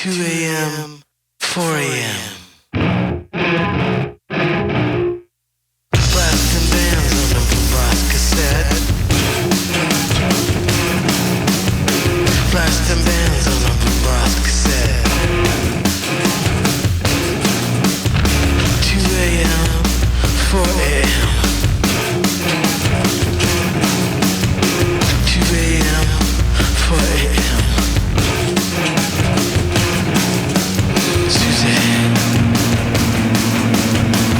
2 a.m., 4 a.m. Blasting bands on a boombox cassette. Blasting bands on a boombox cassette. 2 a.m., 4 a.m. 2 a.m., 4 a.m. Suzanne,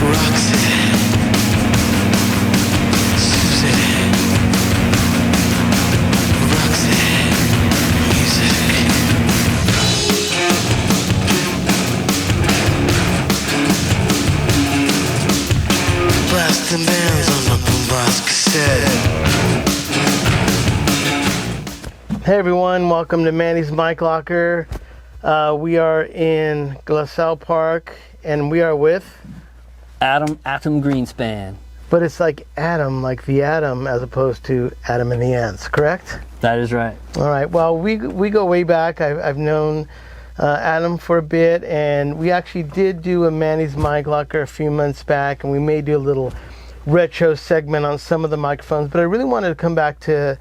Roxanne, Suzanne, Roxanne, music. Blasting bands on a boombox cassette. Hey everyone, welcome to Manny's Mic Locker. We are in Glassell Park and we are with Atom Greenspan. but it's like Atom, like the atom, as opposed to Adam and the Ants, correct? That is right. All right, well, we go way back. I've known Adam for a bit, and we actually did do a Manny's Mic Locker a few months back, and we may do a little retro segment on some of the microphones, but I really wanted to come back to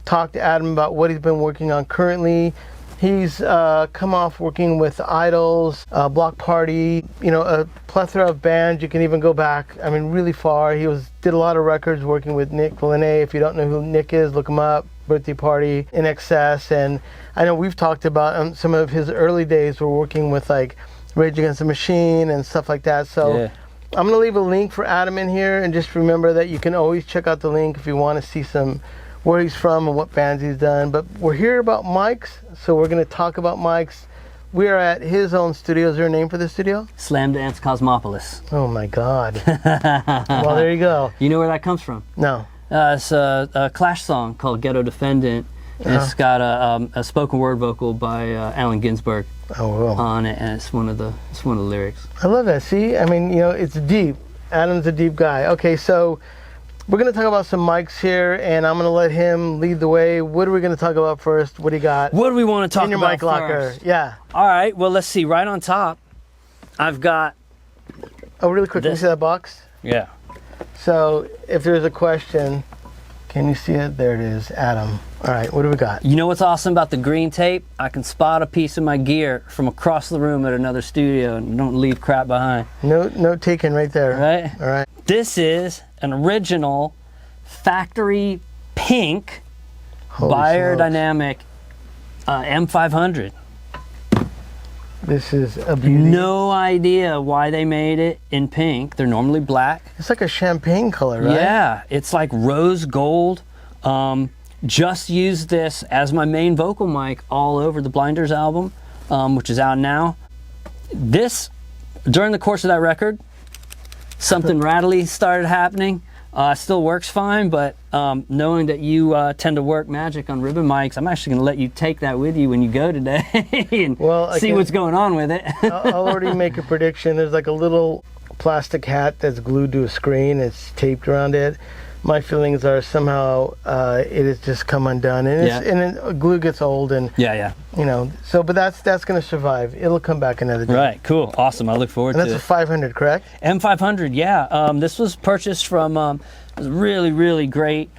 talk to Adam about what he's been working on currently. He's come off working with Idols, Bloc Party, you know, a plethora of bands. You can even go back, I mean, really far. He did a lot of records working with Nick Villeneuve. If you don't know who Nick is, look him up. Birthday Party, In Excess, and I know we've talked about some of his early days were working with like Rage Against the Machine and stuff like that. So yeah. I'm gonna leave a link for Adam in here, and just remember that you can always check out the link if you want to see some where he's from and what bands he's done. But we're here about mics, so we're going to talk about mics. We are at his own studio. Is there a name for the studio? Slam Dance Cosmopolis. Oh my God. Well, there you go. You know where that comes from? No. It's a Clash song called Ghetto Defendant. It's got a spoken word vocal by Allen Ginsberg on it, and it's one of the lyrics. I love that. See, I mean, you know, it's deep. Adam's a deep guy. Okay, so we're going to talk about some mics here, and I'm going to let him lead the way. What are we going to talk about first? What do you got? What do we want to talk about in your mic locker? First? Yeah. All right. Well, let's see. Right on top, I've got. Oh, really quick. Can you see that box? Yeah. So, if there's a question, can you see it? There it is, Adam. All right. What do we got? You know what's awesome about the green tape? I can spot a piece of my gear from across the room at another studio, and don't leave crap behind. Note taken right there. Right. All right. This is an original factory pink Beyerdynamic M500. This is a beauty. No idea why they made it in pink. They're normally black. It's like a champagne color, right? Yeah, it's like rose gold. Just used this as my main vocal mic all over the Blinders album, which is out now. This, during the course of that record, something rattly started happening. Still works fine, but knowing that you tend to work magic on ribbon mics, I'm actually going to let you take that with you when you go today and see what's going on with it. I'll already make a prediction. There's like a little plastic hat that's glued to a screen. It's taped around it. My feelings are somehow it has just come undone, and and glue gets old, and you know. So, but that's going to survive. It'll come back another day. Right. Cool. Awesome. I look forward to it. And that's a 500, correct? M500. Yeah. This was purchased from a really great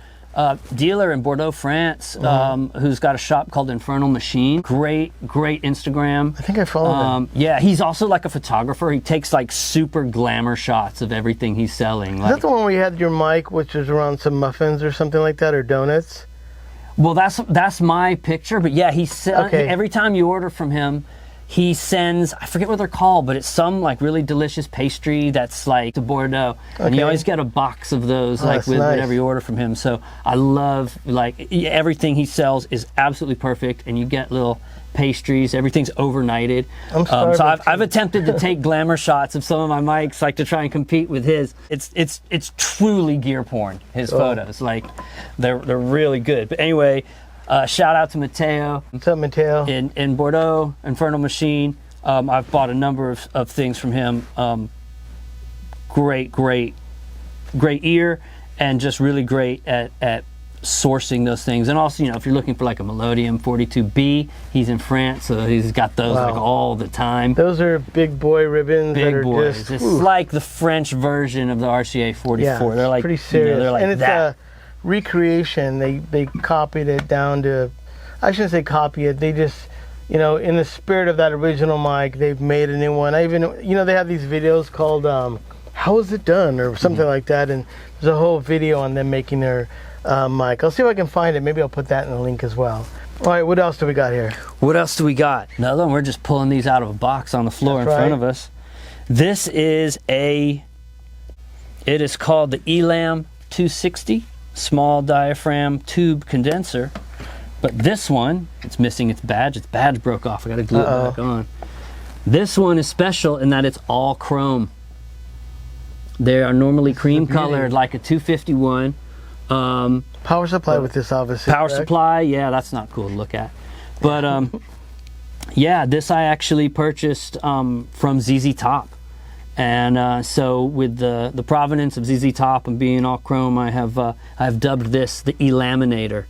dealer in Bordeaux, France, who's got a shop called Infernal Machine. Great Instagram. I think I followed him. Yeah, he's also like a photographer. He takes like super glamour shots of everything he's selling. Is that the one where you had your mic, which was around some muffins or something like that, or donuts? Well, that's my picture, but yeah, every time you order from him, he sends, I forget what they're called, but it's some like really delicious pastry that's like to Bordeaux. And you always get a box of those with whatever you order from him. So I love, like, everything he sells is absolutely perfect, and you get little pastries. Everything's overnighted. So I've attempted to take glamour shots of some of my mics, like to try and compete with his. It's truly gear porn, his photos. Like, they're really good. But anyway, shout out to Mateo. What's up, Mateo? In Bordeaux, Infernal Machine. I've bought a number of things from him. Great ear, and just really great at sourcing those things. And also, you know, if you're looking for like a Melodium 42B, he's in France, so he's got those like all the time. Those are big boy ribbons. Big boys. It's like the French version of the RCA 44. Yeah, they're like pretty serious. You know, they're like and it's that. a recreation. They copied it down to, I shouldn't say copy it. They just, you know, in the spirit of that original mic, they've made a new one. I even, you know, they have these videos called "How Is It Done" or something like that, and there's a whole video on them making their mic. I'll see if I can find it. Maybe I'll put that in the link as well. All right, what else do we got here? What else do we got? Another one. We're just pulling these out of a box on the floor in front of us. This is it is called the Elam 260 small diaphragm tube condenser. But this one, it's missing its badge. Its badge broke off. I gotta glue it back on. This one is special in that it's all chrome. They are normally cream colored like a 251. Power supply with this, obviously. Power supply, yeah, that's not cool to look at. But yeah, this I actually purchased from ZZ Top. And so with the provenance of ZZ Top and being all chrome, I've dubbed this the Elaminator.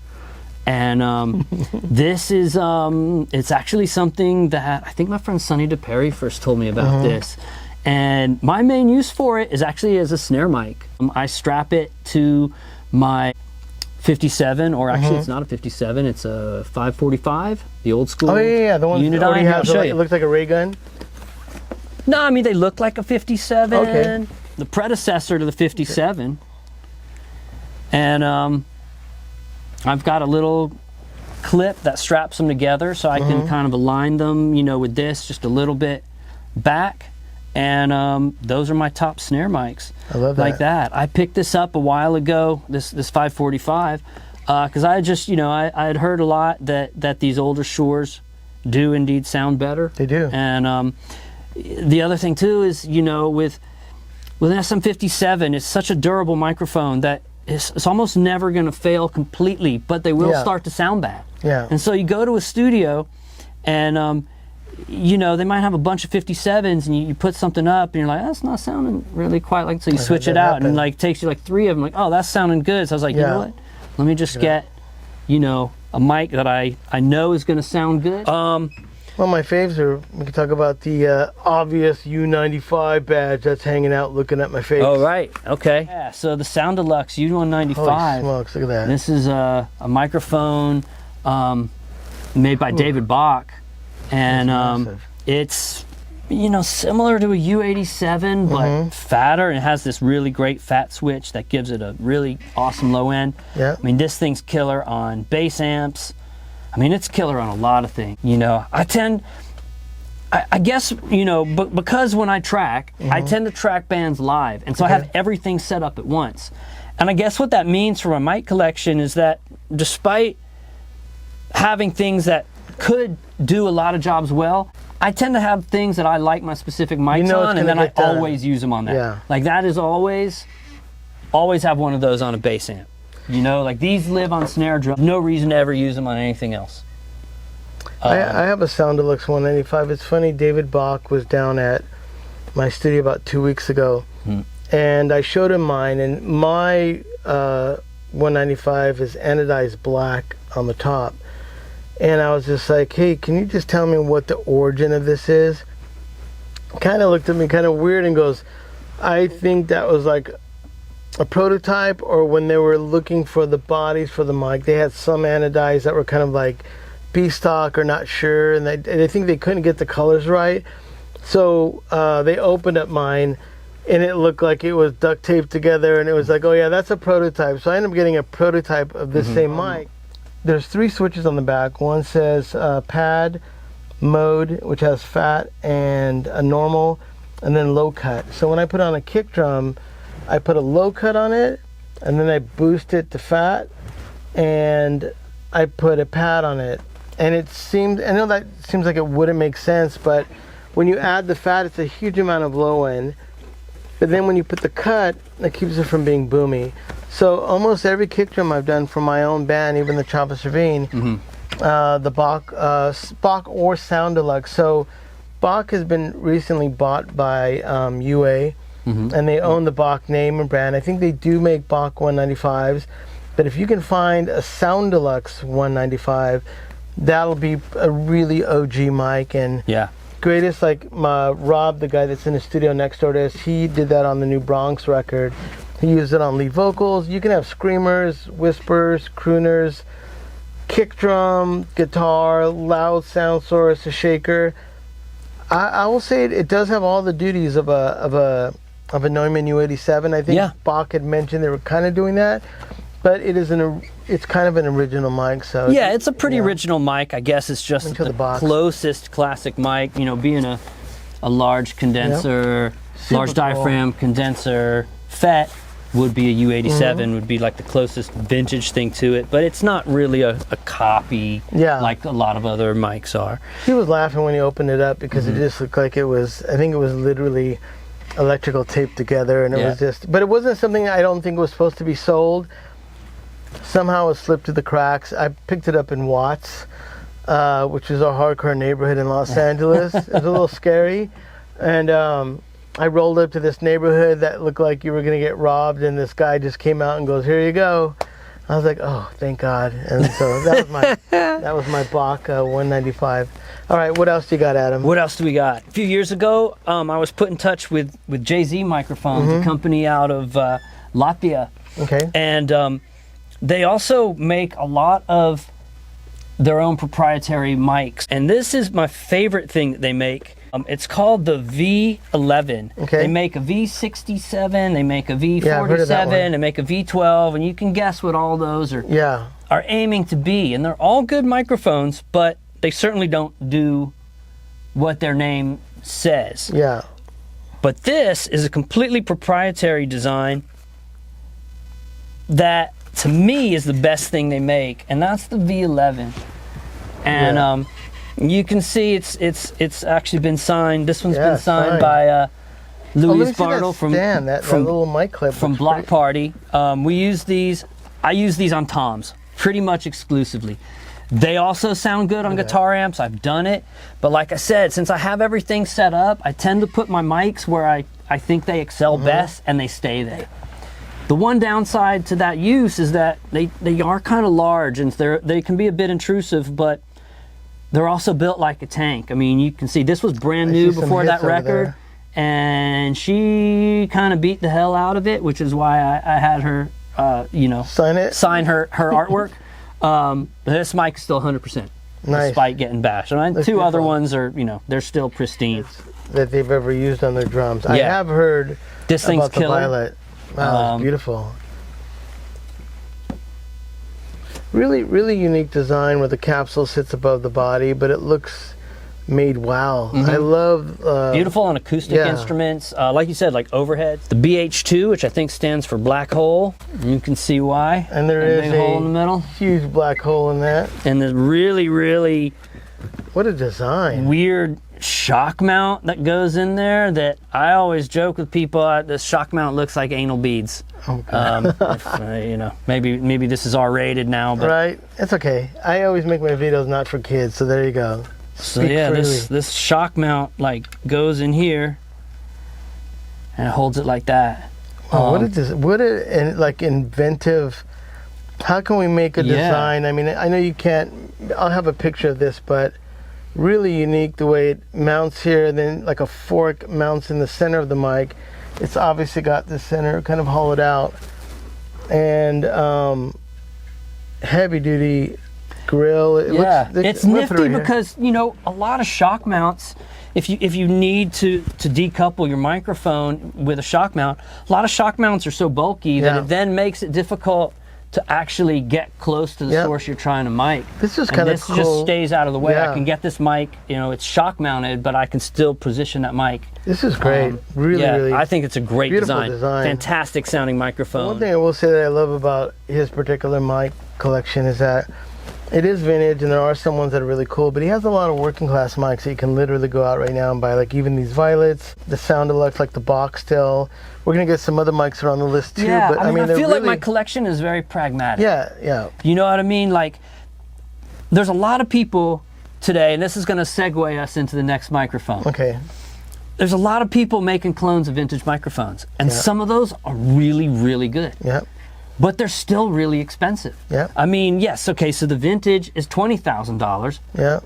And this is, it's actually something that I think my friend Sonny DePerry first told me about this. And my main use for it is actually as a snare mic. I strap it to my 57, or actually it's not a 57, it's a 545, the old school. Oh yeah, the one that already has, it looks like a ray gun. No, I mean they look like a 57, the predecessor to the 57. And I've got a little clip that straps them together so I can kind of align them, you know, with this just a little bit back. And those are my top snare mics. I love that. Like that. I picked this up a while ago, this 545, because I just, you know, I had heard a lot that these older Shures do indeed sound better. They do. And the other thing too is, you know, with an SM57, it's such a durable microphone that it's almost never going to fail completely, but they will start to sound bad. Yeah. And so you go to a studio and you know, they might have a bunch of 57s and you put something up and you're like, that's not sounding really quite like, so you switch it out and like takes you like 3 of them, like, oh, that's sounding good. So I was like, you know what? Let me just get, you know, a mic that I know is going to sound good. Well, my faves are, we can talk about the obvious U95 badge that's hanging out looking at my face. Oh, right. Okay. Yeah, so the Soundelux U195. Holy smokes, look at that. This is a microphone made by David Bloc. And it's, you know, similar to a U87, but fatter, and it has this really great fat switch that gives it a really awesome low end. Yeah. I mean, this thing's killer on bass amps. I mean, it's killer on a lot of things. You know, I guess, you know, because when I track, I tend to track bands live, and so I have everything set up at once. And I guess what that means for my mic collection is that despite having things that could do a lot of jobs well, I tend to have things that I like my specific mics on, and then I always use them on that. Yeah. Like that is always have one of those on a bass amp. You know, like these live on snare drum. No reason to ever use them on anything else. I have a Soundelux 195. It's funny, David Bloc was down at my studio about 2 weeks ago, and I showed him mine, and my 195 is anodized black on the top. And I was just like, hey, can you just tell me what the origin of this is? Kind of looked at me kind of weird and goes, I think that was like a prototype, or when they were looking for the bodies for the mic, they had some anodized that were kind of like B-stock or not sure, and they think they couldn't get the colors right. So they opened up mine, and it looked like it was duct taped together, and it was like, oh yeah, that's a prototype. So I ended up getting a prototype of this same mic. There's 3 switches on the back. One says pad, mode, which has fat and a normal, and then low cut. So when I put on a kick drum, I put a low cut on it, and then I boost it to fat, and I put a pad on it. And it seems, I know that seems like it wouldn't make sense, but when you add the fat, it's a huge amount of low end. But then when you put the cut, it keeps it from being boomy. So almost every kick drum I've done for my own band, even the Chavez Ravine, the Bloc or Soundelux. So Bloc has been recently bought by UA, and they own the Bloc name and brand. I think they do make Bloc 195s. But if you can find a Soundelux 195, that'll be a really OG mic. And Yeah. greatest, like Rob, the guy that's in the studio next door to us, he did that on the new Bronx record. He used it on lead vocals. You can have screamers, whispers, crooners, kick drum, guitar, loud sound source, a shaker. I will say it does have all the duties of a Neumann U87. I think Bach had mentioned they were kind of doing that, but it's kind of an original mic. So yeah, it's a pretty original mic. I guess it's just the closest classic mic. You know, being a large condenser, large diaphragm condenser, FET would be a U87, would be like the closest vintage thing to it, but it's not really a copy like a lot of other mics are. He was laughing when he opened it up because it just looked like it was, I think it was literally electrical taped together, and it was just, but it wasn't something I don't think was supposed to be sold. Somehow it slipped through the cracks. I picked it up in Watts, which is a hardcore neighborhood in Los Angeles. It was a little scary, and I rolled up to this neighborhood that looked like you were going to get robbed, and this guy just came out and goes, "Here you go." I was like, "Oh, thank God!" And so that was my Bloc 195. All right, what else do you got, Adam? What else do we got? A few years ago, I was put in touch with JZ Microphones, a company out of Latvia. Okay. And they also make a lot of their own proprietary mics, and this is my favorite thing that they make. It's called the V11. Okay. They make a V67, they make a V47, they make a V12, and you can guess what all those are aiming to be. And they're all good microphones, but they certainly don't do what their name says. Yeah. But this is a completely proprietary design that, to me, is the best thing they make, and that's the V11. And you can see it's actually been signed. This one's been signed by Louise Bartle from little mic clip from Bloc Party. We use these. I use these on toms pretty much exclusively. They also sound good on guitar amps. I've done it, but like I said, since I have everything set up, I tend to put my mics where I think they excel best, and they stay there. The one downside to that use is that they are kind of large, and they can be a bit intrusive, but they're also built like a tank. I mean, you can see this was brand new before that record, and she kind of beat the hell out of it, which is why I had her, sign her artwork. This mic is still 100%, despite getting bashed. I mean, two other ones are, they're still pristine. That they've ever used on their drums. I have heard this thing's about the killer. Violet. Wow, it's beautiful. Really, really unique design where the capsule sits above the body, but it looks made wow. I love beautiful on acoustic instruments, like you said, like overhead. The BH2, which I think stands for black hole. You can see why. And there is big hole in the middle. Huge black hole in that. And the really, really what a design. Weird shock mount that goes in there that I always joke with people. This shock mount looks like anal beads. Maybe this is R-rated now, but right, it's okay. I always make my videos not for kids, so there you go. So yeah, this shock mount like goes in here and it holds it like that. Oh, what a inventive. How can we make a design? I mean, I know you can't. I'll have a picture of this, but really unique the way it mounts here. Then like a fork mounts in the center of the mic. It's obviously got the center kind of hollowed out, and heavy duty grill. It's nifty because a lot of shock mounts. If you need to decouple your microphone with a shock mount, a lot of shock mounts are so bulky that it then makes it difficult to actually get close to the source you're trying to mic. This is kind of cool. This just stays out of the way. I can get this mic, it's shock mounted, but I can still position that mic. This is great. Really, I think it's a great design. Fantastic sounding microphone. One thing I will say that I love about his particular mic collection is that it is vintage, and there are some ones that are really cool, but he has a lot of working class mics that you can literally go out right now and buy, like even these Violets, the Soundelux, like the Bach still. We're going to get some other mics that are on the list too. Yeah, but I feel like my collection is very pragmatic. Yeah. You know what I mean? Like, there's a lot of people today, and this is going to segue us into the next microphone. Okay. There's a lot of people making clones of vintage microphones, and some of those are really, really good. Yeah. but they're still really expensive. Yeah. I mean, yes, okay, so the vintage is $20,000. Yeah.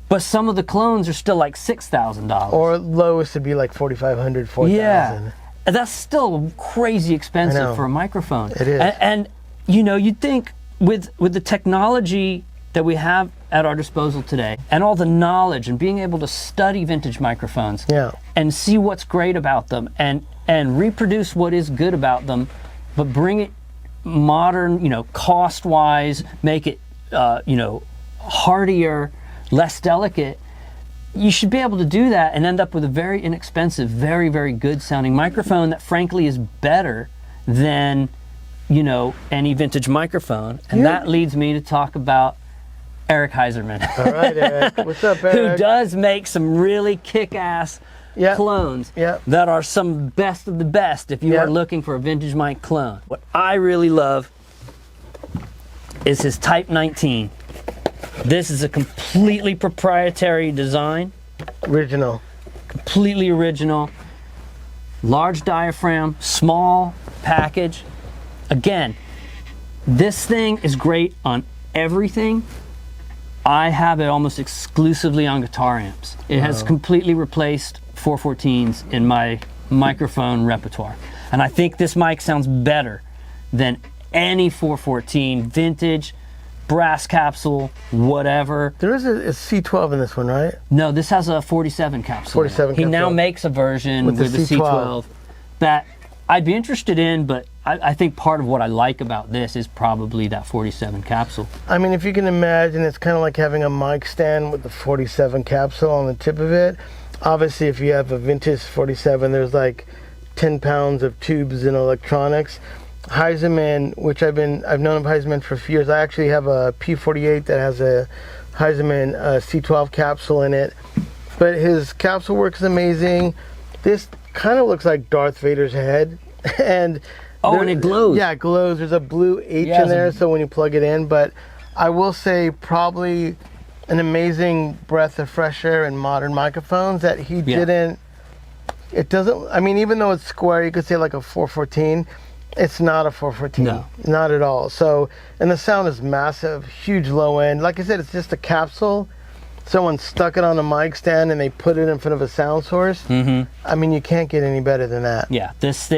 But some of the clones are still like $6,000. Or lowest would be like 4,500, 4,000. Yeah. That's still crazy expensive for a microphone. It is. And you know, you'd think with the technology that we have at our disposal today, and all the knowledge and being able to study vintage microphones, and see what's great about them, and reproduce what is good about them, but bring it modern, you know, cost-wise, make it, you know, hardier, less delicate. You should be able to do that and end up with a very inexpensive, very, very good sounding microphone that frankly is better than, you know, any vintage microphone. And that leads me to talk about Eric Heiserman. All right, Eric. What's up, Eric? Who does make some really kick-ass clones that are some best of the best if you are looking for a vintage mic clone. What I really love is his Type 19. This is a completely proprietary design. Original. Completely original. Large diaphragm, small package. Again, this thing is great on everything. I have it almost exclusively on guitar amps. It has completely replaced 414s in my microphone repertoire. And I think this mic sounds better than any 414 vintage, brass capsule, whatever. There is a C12 in this one, right? No, this has a 47 capsule. 47 He capsule. now makes a version with the C12 that I'd be interested in, but I think part of what I like about this is probably that 47 capsule. I mean, if you can imagine, it's kind of like having a mic stand with the 47 capsule on the tip of it. Obviously, if you have a vintage 47, there's like 10 pounds of tubes and electronics. Heiserman, which I've known of Heiserman for a few years. I actually have a P48 that has a Heiserman C12 capsule in it. But his capsule work is amazing. This kind of looks like Darth Vader's head. And and it glows. Yeah, it glows. There's a blue H in there, so when you plug it in. But I will say probably an amazing breath of fresh air in modern microphones that he didn't. It doesn't, I mean, even though it's square, you could say like a 414. It's not a 414, no. Not at all. So, and the sound is massive, huge low end. Like I said, it's just a capsule. Someone stuck it on a mic stand and they put it in front of a sound source. I mean, you can't get any better than that. Yeah, this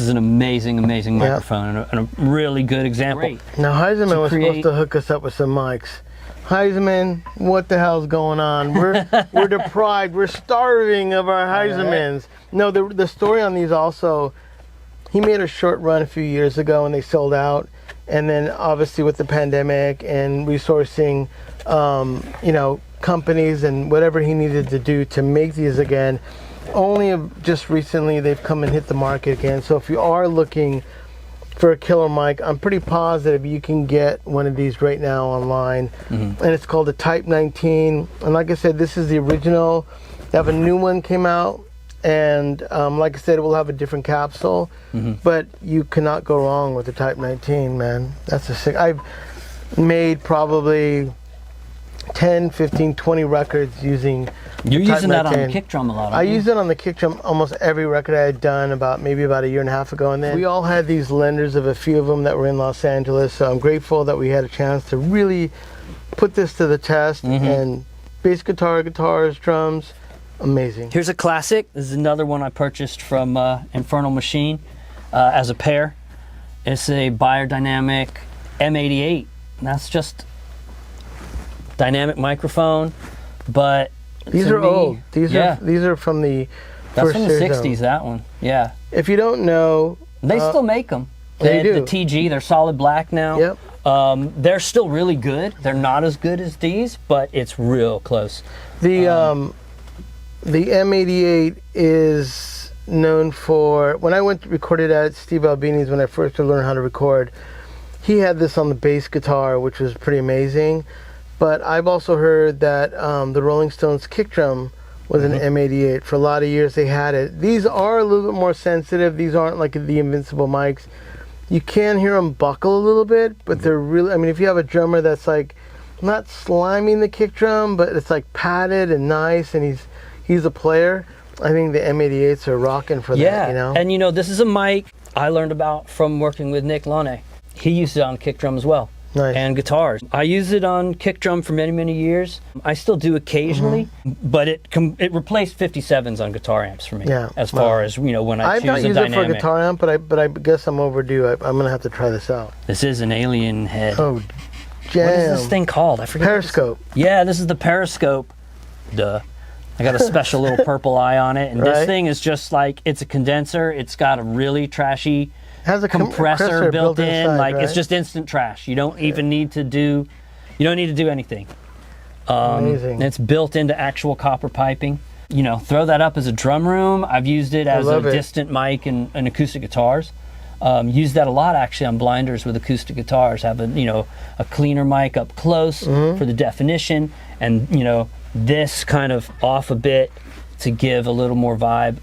is an amazing, amazing microphone and a really good example. Great. Now, Heiserman was supposed to hook us up with some mics. Heiserman, what the hell's going on? We're deprived. We're starving of our Heisermans. No, the story on these also, he made a short run a few years ago and they sold out. And then obviously with the pandemic and resourcing, you know, companies and whatever he needed to do to make these again, only just recently they've come and hit the market again. So if you are looking for a killer mic, I'm pretty positive you can get one of these right now online. And it's called the Type 19. And like I said, this is the original. They have a new one came out. And like I said, it will have a different capsule, but you cannot go wrong with the Type 19, man. That's a sick. I've made probably 10, 15, 20 records using. You're using that on the kick drum a lot. I use it on the kick drum almost every record I had done maybe about a year and a half ago. And then we all had these lenders of a few of them that were in Los Angeles. So I'm grateful that we had a chance to really put this to the test. And bass guitar, guitars, drums. Amazing. Here's a classic. This is another one I purchased from Infernal Machine as a pair. It's a Beyerdynamic M88. And that's just dynamic microphone, but these are old. These are from the that's from the 60s. That one, yeah. If you don't know, they still make them. They do. The TG. They're solid black now. Yep. They're still really good. They're not as good as these, but it's real close. The M88 is known for, when I went to record it at Steve Albini's when I first learned how to record, he had this on the bass guitar, which was pretty amazing. But I've also heard that the Rolling Stones kick drum was an M88. For a lot of years they had it. These are a little bit more sensitive. These aren't like the Invincible mics. You can hear them buckle a little bit, but they're really, I mean, if you have a drummer that's like, not sliming the kick drum, but it's like padded and nice, and he's a player, I think the M88s are rocking for that, you know? And you know, this is a mic I learned about from working with Nick Launay. He used it on kick drum as well. Nice. And guitars. I used it on kick drum for many, many years. I still do occasionally, but it replaced 57s on guitar amps for me. Yeah. As far as, you know, when I I've choose not a used dynamic. it for a guitar amp, but I guess I'm overdue. I'm gonna have to try this out. This is an alien head. Oh, jam. What is this thing called? I forget. Periscope. Yeah, this is the Periscope. Duh. I got a special little purple eye on it, and this thing is just like, it's a condenser. It's got a really trashy Has a compressor built in. inside, Like right? it's just instant trash. You don't even need to do. You don't need to do anything. Amazing. It's built into actual copper piping. You know, throw that up as a drum room. I've used it as a distant mic and acoustic guitars. Use that a lot actually on blinders with acoustic guitars. Have a cleaner mic up close for the definition, and this kind of off a bit to give a little more vibe.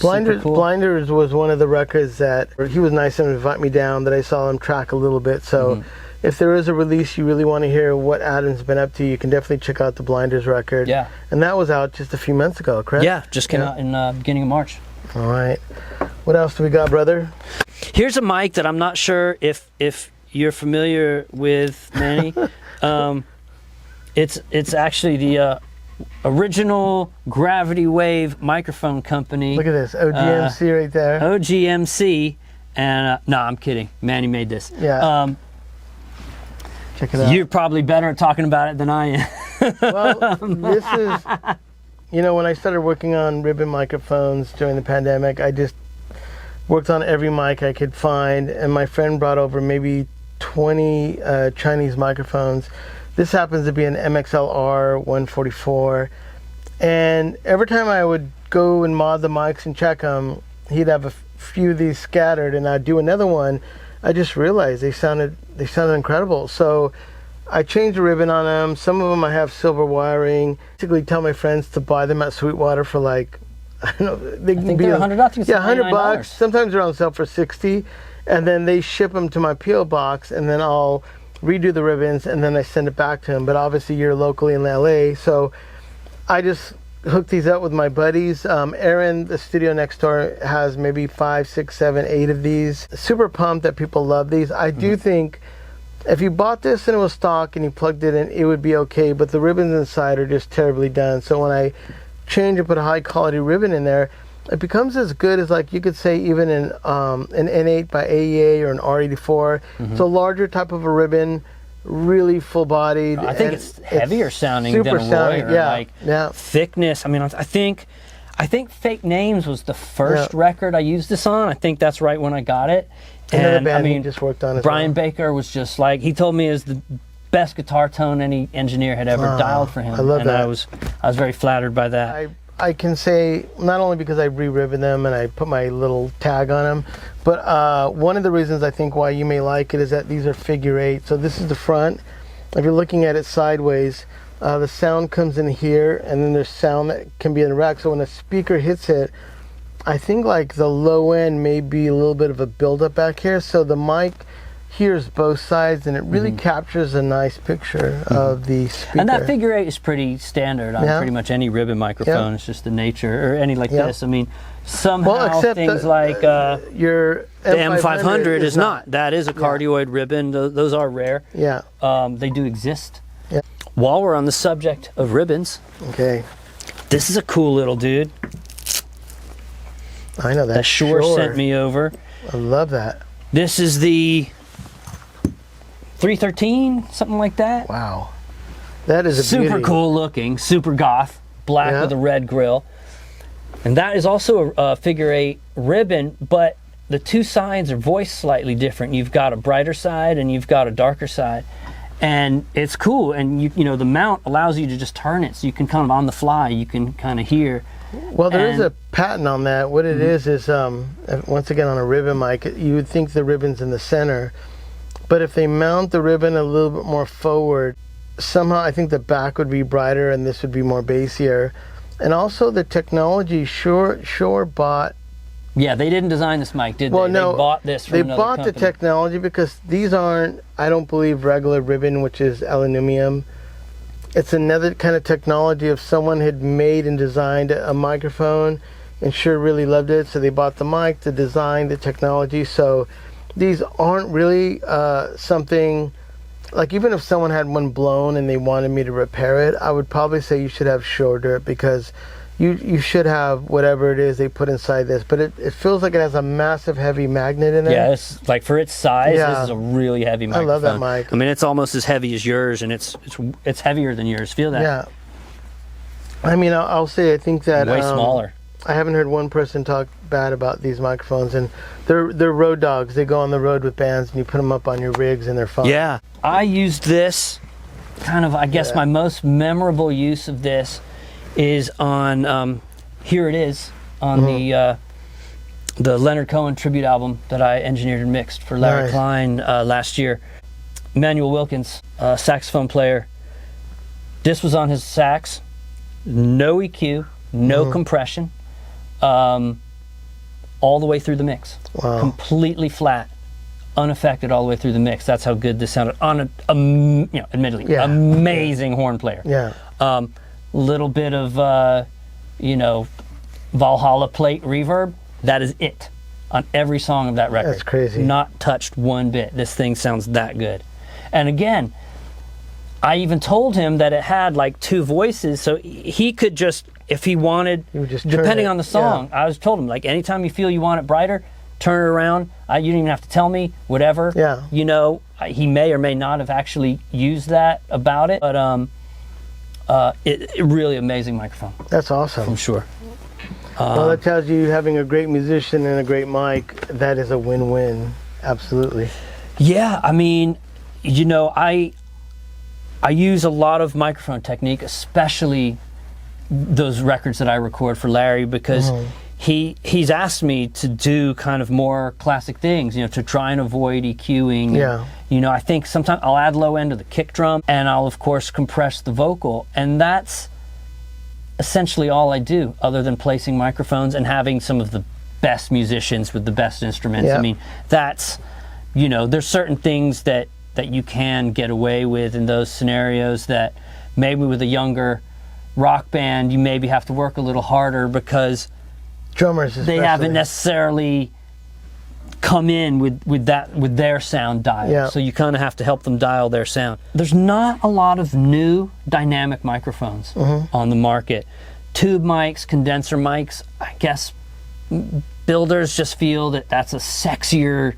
Blinders was one of the records that he was nice enough to invite me down, that I saw him track a little bit. So if there is a release you really want to hear what Adam's been up to, you can definitely check out the Blinders record. Yeah. And that was out just a few months ago, correct? Yeah, just came out in beginning of March. All right. What else do we got, brother? Here's a mic that I'm not sure if you're familiar with, Manny. It's actually the original GravityWave microphone company. Look at this, OGMC right there. OGMC, and no, I'm kidding. Manny made this. Yeah. Check it out. You're probably better at talking about it than I am. Well, this is, when I started working on ribbon microphones during the pandemic, I just worked on every mic I could find, and my friend brought over maybe 20 Chinese microphones. This happens to be an MXLR 144, and every time I would go and mod the mics and check them, he'd have a few of these scattered, and I'd do another one. I just realized they sounded incredible. So I changed the ribbon on them. Some of them I have silver wiring. Basically tell my friends to buy them at Sweetwater for like, I don't know, they can be they're $100. Yeah, $100. Sometimes they're on sale for $60, and then they ship them to my PO box, and then I'll redo the ribbons, and then I send it back to him. But obviously you're locally in LA, so I just hooked these up with my buddies. Aaron, the studio next door, has maybe 5, 6, 7, 8 of these. Super pumped that people love these. I do think if you bought this and it was stock and you plugged it in, it would be okay, but the ribbons inside are just terribly done. So when I change and put a high quality ribbon in there, it becomes as good as, like, you could say even an N8 by AEA or an R84. It's a larger type of a ribbon, really full bodied. I think it's heavier sounding than a Roy, thickness. I mean, I think Fake Names was the first record I used this on. I think that's right when I got it. Another band he just worked on as Brian Baker was just like, he told me it was the best guitar tone any engineer had ever dialed for him. I love that. I was very flattered by that. I can say, not only because I re-ribbon them and I put my little tag on them, but one of the reasons I think why you may like it is that these are figure 8. So this is the front. If you're looking at it sideways, the sound comes in here, and then there's sound that can be in the rack. So when a speaker hits it, I think like the low end may be a little bit of a buildup back here. So the mic hears both sides, and it really captures a nice picture of the speaker. And that figure 8 is pretty standard on pretty much any ribbon microphone. It's just the nature, or any like this. I mean, somehow things like your the M500 is not. That is a cardioid ribbon. Those are rare. Yeah. They do exist. Yeah. While we're on the subject of ribbons, this is a cool little dude. I know that. Shure sent me over. I love that. This is the 313, something like that. Wow. That is a super beauty. cool looking, super goth, black with a red grill. And that is also a figure 8 ribbon, but the two sides are voiced slightly different. You've got a brighter side and you've got a darker side. And it's cool, and you know the mount allows you to just turn it, so you can kind of on the fly, you can kind of hear. Well, there is a patent on that. What it is once again on a ribbon mic, you would think the ribbon's in the center, but if they mount the ribbon a little bit more forward, somehow I think the back would be brighter and this would be more bassier. And also the technology, Shure bought. Yeah, they didn't design this mic, did they? No, they bought this from another company. They bought the technology because these aren't, I don't believe, regular ribbon, which is aluminum. It's another kind of technology. If someone had made and designed a microphone, and Shure really loved it, so they bought the mic, the design, the technology. So these aren't really something, like even if someone had one blown and they wanted me to repair it, I would probably say you should have Shure do it, because you should have whatever it is they put inside this. But it feels like it has a massive heavy magnet in it. Yeah, it's like for its size, this is a really heavy microphone. I love that mic. I mean, it's almost as heavy as yours, and it's heavier than yours. Feel that? Yeah. I mean, I'll say I think that way smaller. I haven't heard one person talk bad about these microphones, and they're road dogs. They go on the road with bands, and you put them up on your rigs, and they're fun. Yeah, I used this kind of. I guess my most memorable use of this is on. Here it is on the Leonard Cohen tribute album that I engineered and mixed for Larry Klein last year. Manuel Wilkins, saxophone player. This was on his sax. No EQ, no compression, all the way through the mix. Wow. Completely flat, unaffected all the way through the mix. That's how good this sounded on admittedly, amazing horn player. Yeah. Little bit of, Valhalla plate reverb. That is it on every song of that record. That's crazy. Not touched one bit. This thing sounds that good. And again, I even told him that it had like two voices, so he could just, if he wanted, depending on the song, I was told him, like, anytime you feel you want it brighter, turn it around. You didn't even have to tell me, whatever. Yeah. He may or may not have actually used that about it, but it really amazing microphone. That's awesome. From Shure. Well, that tells you having a great musician and a great mic, that is a win-win. Absolutely. Yeah, I mean, I use a lot of microphone technique, especially those records that I record for Larry, because he's asked me to do kind of more classic things, to try and avoid EQing. Yeah. And, I think sometimes I'll add low end to the kick drum, and I'll of course compress the vocal, and that's essentially all I do, other than placing microphones and having some of the best musicians with the best instruments. Yeah. I mean, that's, there's certain things that you can get away with in those scenarios that maybe with a younger rock band you maybe have to work a little harder, because drummers especially, they haven't necessarily come in with their sound dial. Yeah. So you kind of have to help them dial their sound. There's not a lot of new dynamic microphones on the market. Tube mics, condenser mics, I guess builders just feel that that's a sexier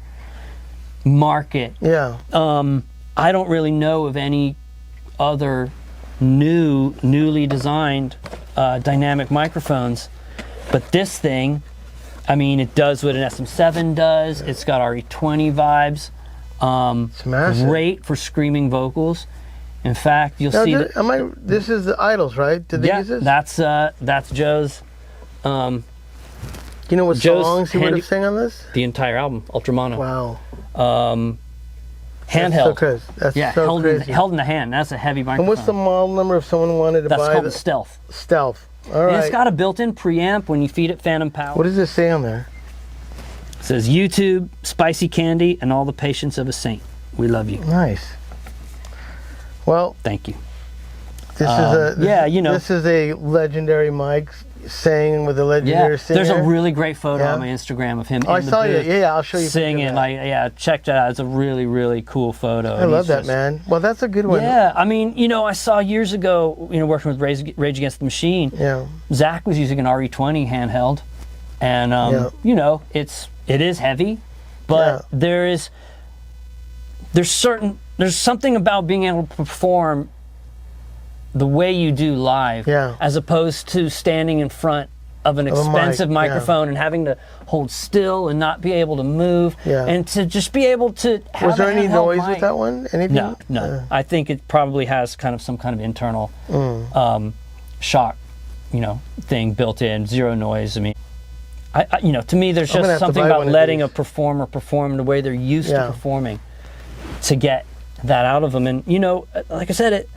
market. Yeah. I don't really know of any other newly designed dynamic microphones, but this thing, I mean, it does what an SM7 does. It's got RE20 vibes. It's massive. Great for screaming vocals. In fact, you'll see that. This is the Idols, right? Did they use this? That's Joe's. You know what songs he would have sang on this? The entire album, Ultramono. Wow. Handheld. That's so crazy. Held in the hand. That's a heavy microphone. And what's the model number if someone wanted to buy? That's called the Stealth. Stealth. All right. And it's got a built-in preamp when you feed it phantom power. What does it say on there? It says, YouTube, spicy candy, and all the patience of a saint. We love you. Nice. Well, thank you. This is a legendary mic, sang with a legendary singer. There's a really great photo on my Instagram of him. I saw you. Yeah, I'll show you. Singing, check that out. It's a really, really cool photo. I love that, man. Well, that's a good one. Yeah, I mean, I saw years ago, working with Rage Against the Machine. Yeah. Zach was using an RE20 handheld, and it is heavy, but there's something about being able to perform the way you do live, as opposed to standing in front of an expensive microphone and having to hold still and not be able to move, and to just be able to have Was there any noise with that one? Anything? No. I think it probably has some kind of internal shock, thing built in, zero noise. I mean, to me, there's just something about letting a performer perform the way they're used to performing to get that out of them. And, like I said,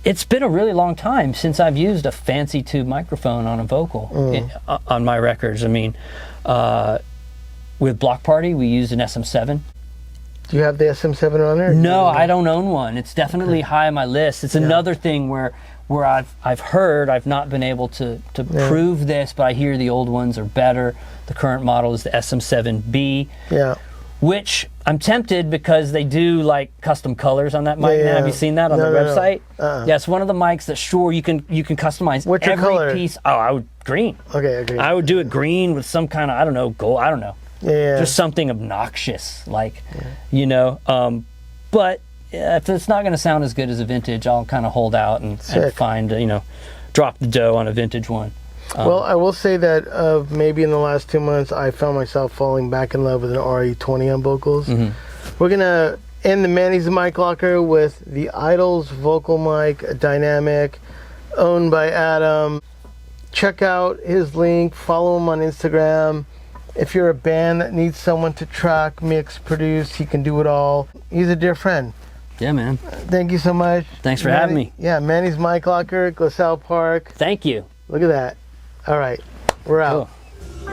it's been a really long time since I've used a fancy tube microphone on a vocal on my records. I mean, with Bloc Party, we used an SM7. Do you have the SM7 on there? No, I don't own one. It's definitely high on my list. It's another thing where where I've heard, I've not been able to prove this, but I hear the old ones are better. The current model is the SM7B. Yeah. Which I'm tempted because they do like custom colors on that mic now. Have you seen that on their website? No. Yeah, it's one of the mics that Shure you can customize. What's your color? Piece. Oh, I would green. Okay, green. I would do it green with some kind of, I don't know, gold. I don't know. Yeah. Just something obnoxious, like, you know. But if it's not going to sound as good as a vintage, I'll kind of hold out and find, you know, drop the dough on a vintage one. Well, I will say that maybe in the last 2 months, I found myself falling back in love with an RE20 on vocals. We're going to end the Manny's mic locker with the Idols vocal mic, a dynamic, owned by Adam. Check out his link, follow him on Instagram. If you're a band that needs someone to track, mix, produce, he can do it all. He's a dear friend. Yeah, man. Thank you so much. Thanks for having me. Yeah, Manny's mic locker, LaSalle Park. Thank you. Look at that. All right, we're out. Cool.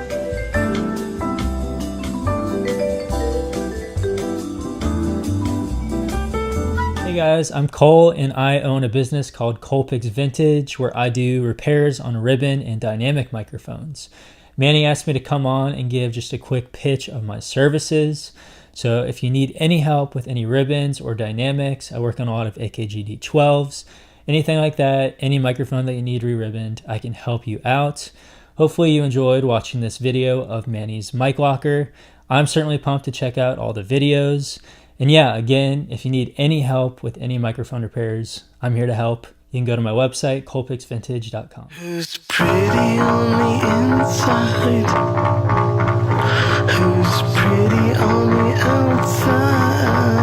Hey guys, I'm Cole and I own a business called Colpix Vintage where I do repairs on ribbon and dynamic microphones. Manny asked me to come on and give just a quick pitch of my services. So if you need any help with any ribbons or dynamics, I work on a lot of AKG D12s. Anything like that, any microphone that you need re-ribboned, I can help you out. Hopefully you enjoyed watching this video of Manny's mic locker. I'm certainly pumped to check out all the videos. And yeah, again, if you need any help with any microphone repairs, I'm here to help. You can go to my website, colpixvintage.com. Who's pretty on the inside? Who's pretty on the outside?